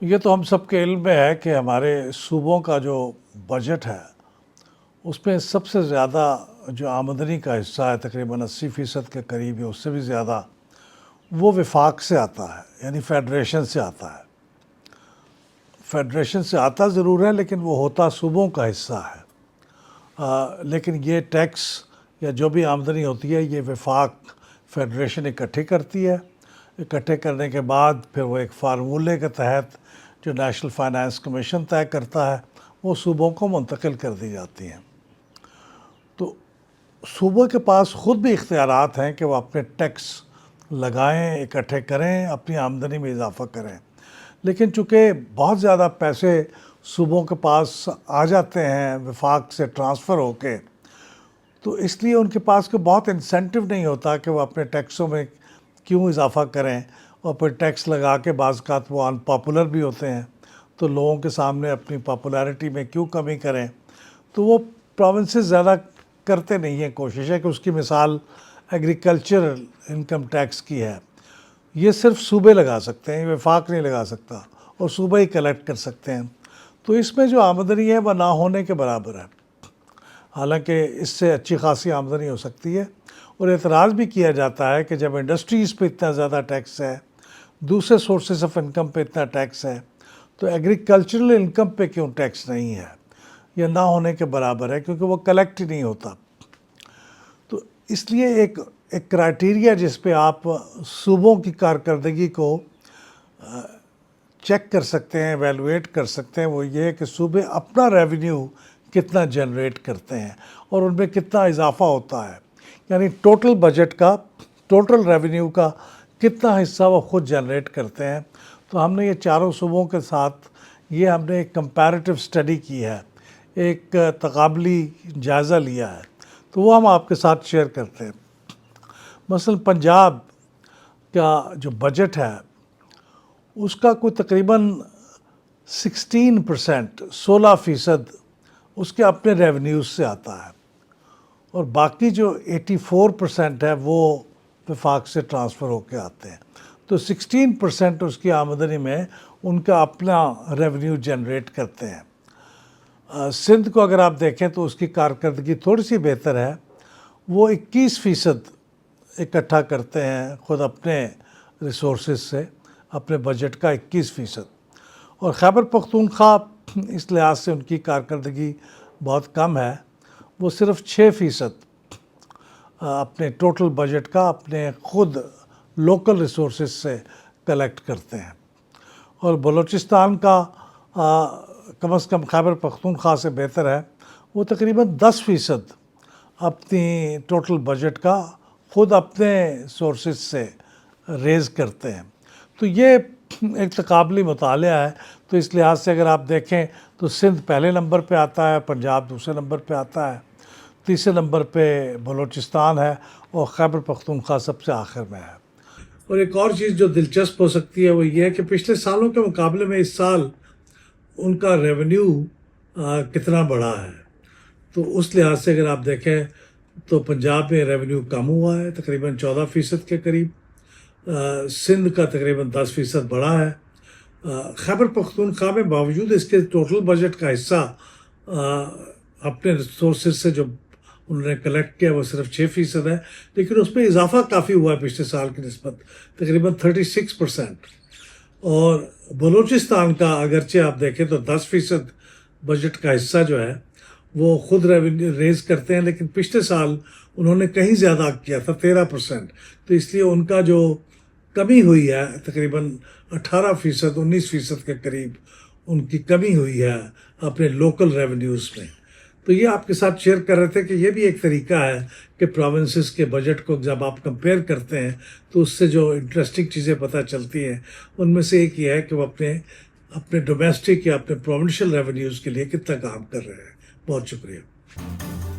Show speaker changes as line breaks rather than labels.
یہ تو ہم سب کے علم میں ہے کہ ہمارے صوبوں کا جو بجٹ ہے اس میں سب سے زیادہ جو آمدنی کا حصہ ہے تقریباً 80% کے قریب ہے، اس سے بھی زیادہ وہ وفاق سے آتا ہے، یعنی فیڈریشن سے آتا ہے۔ فیڈریشن سے آتا ضرور ہے لیکن وہ ہوتا صوبوں کا حصہ ہے۔ لیکن یہ ٹیکس یا جو بھی آمدنی ہوتی ہے یہ وفاق فیڈریشن اکٹھی کرتی ہے۔ اکٹھے کرنے کے بعد پھر وہ ایک فارمولے کے تحت جو نیشنل فائنانس کمیشن طے کرتا ہے وہ صوبوں کو منتقل کر دی جاتی ہیں۔ تو صوبوں کے پاس خود بھی اختیارات ہیں کہ وہ اپنے ٹیکس لگائیں، اکٹھے کریں، اپنی آمدنی میں اضافہ کریں، لیکن چونکہ بہت زیادہ پیسے صوبوں کے پاس آ جاتے ہیں وفاق سے ٹرانسفر ہو کے، تو اس لیے ان کے پاس کوئی بہت انسینٹیو نہیں ہوتا کہ وہ اپنے ٹیکسوں میں کیوں اضافہ کریں، اور پھر ٹیکس لگا کے بعض اوقات وہ ان پاپولر بھی ہوتے ہیں، تو لوگوں کے سامنے اپنی پاپولیرٹی میں کیوں کمی کریں۔ تو وہ پروونسز زیادہ کرتے نہیں ہیں، کوشش ہے کہ اس کی مثال ایگریکلچرل انکم ٹیکس کی ہے۔ یہ صرف صوبے لگا سکتے ہیں، یہ وفاق نہیں لگا سکتا، اور صوبے ہی کلیکٹ کر سکتے ہیں۔ تو اس میں جو آمدنی ہے وہ نہ ہونے کے برابر ہے، حالانکہ اس سے اچھی خاصی آمدنی ہو سکتی ہے۔ اور اعتراض بھی کیا جاتا ہے کہ جب انڈسٹریز پہ اتنا زیادہ ٹیکس ہے، دوسرے سورسز آف انکم پہ اتنا ٹیکس ہے، تو ایگریکلچرل انکم پہ کیوں ٹیکس نہیں ہے؟ یہ نہ ہونے کے برابر ہے، کیونکہ وہ کلیکٹ ہی نہیں ہوتا۔ تو اس لیے ایک کرائٹیریا جس پہ آپ صوبوں کی کارکردگی کو چیک کر سکتے ہیں، ایویلویٹ کر سکتے ہیں، وہ یہ ہے کہ صوبے اپنا ریونیو کتنا جنریٹ کرتے ہیں اور ان میں کتنا اضافہ ہوتا ہے، یعنی ٹوٹل بجٹ کا، ٹوٹل ریونیو کا کتنا حصہ وہ خود جنریٹ کرتے ہیں۔ تو ہم نے یہ چاروں صوبوں کے ساتھ یہ ہم نے ایک کمپیریٹیو اسٹڈی کی ہے، ایک تقابلی جائزہ لیا ہے، تو وہ ہم آپ کے ساتھ شیئر کرتے ہیں۔ مثلا پنجاب کا جو بجٹ ہے اس کا کوئی تقریباً 16% اس کے اپنے ریونیوز سے آتا ہے، اور باقی جو 84% ہے وہ وفاق سے ٹرانسفر ہو کے آتے ہیں۔ تو 16% اس کی آمدنی میں ان کا اپنا ریونیو جنریٹ کرتے ہیں۔ سندھ کو اگر آپ دیکھیں تو اس کی کارکردگی تھوڑی سی بہتر ہے، وہ 21% اکٹھا کرتے ہیں خود اپنے ریسورسز سے، اپنے بجٹ کا 21%۔ اور خیبر پختونخوا اس لحاظ سے ان کی کارکردگی بہت کم ہے، وہ صرف 6% اپنے ٹوٹل بجٹ کا اپنے خود لوکل ریسورسز سے کلیکٹ کرتے ہیں۔ اور بلوچستان کا کم از کم خیبر پختونخوا سے بہتر ہے، وہ تقریباً 10% اپنی ٹوٹل بجٹ کا خود اپنے سورسز سے ریز کرتے ہیں۔ تو یہ ایک تقابلی مطالعہ ہے۔ تو اس لحاظ سے اگر آپ دیکھیں تو سندھ پہلے نمبر پہ آتا ہے، پنجاب دوسرے نمبر پہ آتا ہے، تیسرے نمبر پہ بلوچستان ہے، اور خیبر پختونخوا سب سے آخر میں ہے۔ اور ایک اور چیز جو دلچسپ ہو سکتی ہے وہ یہ ہے کہ پچھلے سالوں کے مقابلے میں اس سال ان کا ریونیو کتنا بڑا ہے۔ تو اس لحاظ سے اگر آپ دیکھیں تو پنجاب میں ریونیو کم ہوا ہے، تقریباً 14% کے قریب، سندھ کا تقریباً 10% بڑا ہے۔ خیبر پختونخوا میں باوجود اس کے ٹوٹل بجٹ کا حصہ اپنے ریسورسز سے جو انہوں نے کلیکٹ کیا وہ صرف 6% ہے، لیکن اس پہ اضافہ کافی ہوا ہے پچھلے سال کی نسبت، تقریباً 36%۔ اور بلوچستان کا اگرچہ آپ دیکھیں تو 10% بجٹ کا حصہ جو ہے وہ خود ریونیو ریز کرتے ہیں، لیکن پچھلے سال انہوں نے کہیں زیادہ کیا تھا، 13%۔ تو اس لیے ان کا جو کمی ہوئی ہے تقریباً 18%، 19% کے قریب ان کی کمی ہوئی ہے اپنے لوکل ریونیوز میں۔ تو یہ آپ کے ساتھ شیئر کر رہے تھے کہ یہ بھی ایک طریقہ ہے کہ پروونسز کے بجٹ کو جب آپ کمپیئر کرتے ہیں تو اس سے جو انٹرسٹنگ چیزیں پتہ چلتی ہیں ان میں سے ایک یہ ہے کہ وہ اپنے ڈومیسٹک یا اپنے پروونشل ریونیوز کے لیے کتنا کام کر رہے ہیں۔ بہت شکریہ۔